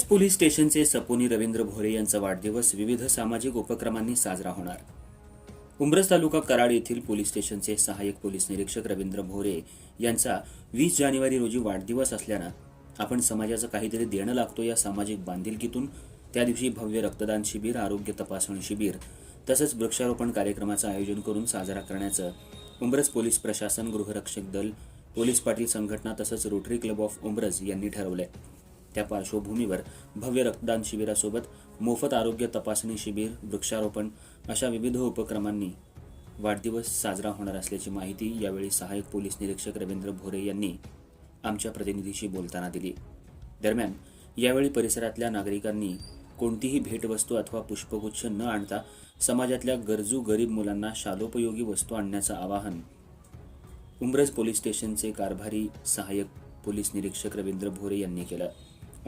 Umbraj police स्टेशनचे सपोनी रवींद्र भोरे यांचा वाढदिवस विविध सामाजिक उपक्रमांनी साजरा होणार। उंब्रज तालुका कराड येथील पोलीस स्टेशनचे सहाय्यक पोलीस निरीक्षक रवींद्र भोरे यांचा 20 जानेवारी रोजी वाढदिवस असल्यानं आपण समाजाचं काहीतरी देणं लागतो या सामाजिक बांधिलकीतून त्या दिवशी भव्य रक्तदान शिबिर, आरोग्य तपासणी शिबिर तसंच वृक्षारोपण कार्यक्रमाचं आयोजन करून साजरा करण्याचं उंब्रज पोलीस प्रशासन, गृहरक्षक दल, पोलीस पाटील संघटना तसंच रोटरी क्लब ऑफ उंब्रज यांनी ठरवलंय। त्या पार्श्वभूमीवर भव्य रक्तदान शिबिरासोबत मोफत आरोग्य तपासणी शिबिर, वृक्षारोपण अशा विविध उपक्रमांनी वाढदिवस साजरा होणार असल्याची माहिती यावेळी सहाय्यक पोलीस निरीक्षक रवींद्र भोरे यांनी आमच्या प्रतिनिधीशी बोलताना दिली। दरम्यान यावेळी परिसरातल्या नागरिकांनी कोणतीही भेटवस्तू अथवा पुष्पगुच्छ न आणता समाजातल्या गरजू गरीब मुलांना शालोपयोगी वस्तू आणण्याचं आवाहन उंब्रज पोलीस स्टेशनचे कारभारी सहाय्यक पोलीस निरीक्षक रवींद्र भोरे यांनी केलं।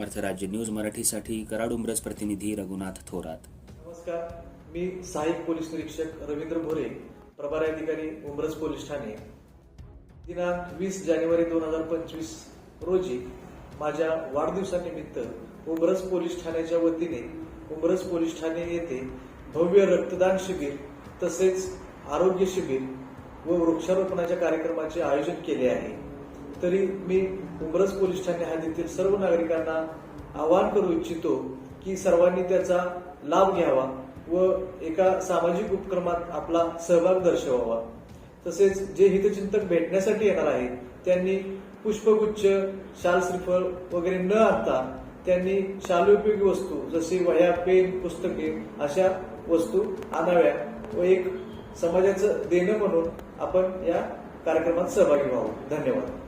अर्थराज्य न्यूज मराठीसाठी कराड उंब्रज प्रतिनिधी रघुनाथ थोरात। नमस्कार, मी सहाय्यक पोलीस निरीक्षक रवींद्र भोरे, प्रभारी अधिकारी उंब्रज पोलीस ठाणे। दिनांक 20 जानेवारी 2025 रोजी माझ्या वाढदिवसानिमित्त उंब्रज पोलीस ठाण्याच्या वतीने उंब्रज पोलीस ठाणे येथे भव्य रक्तदान शिबिर तसेच आरोग्य शिबिर व वृक्षारोपणाच्या कार्यक्रमाचे आयोजन केले आहे। तरी मी उंब्रज पोलीस ठाणे हद्दीतील सर्व नागरिकांना आवाहन करू इच्छितो की सर्वांनी त्याचा लाभ घ्यावा व एका सामाजिक उपक्रमात आपला सहभाग दर्शवावा। तसेच जे हितचिंतक भेटण्यासाठी येणार आहेत त्यांनी पुष्पगुच्छ, शाल, श्रीफळ वगैरे न आणता त्यांनी शालोपयोगी वस्तू जसे वह्या, पेन, पुस्तके अशा वस्तू आणाव्या व एक समाजाचं देणं म्हणून आपण या कार्यक्रमात सहभागी व्हावं। धन्यवाद।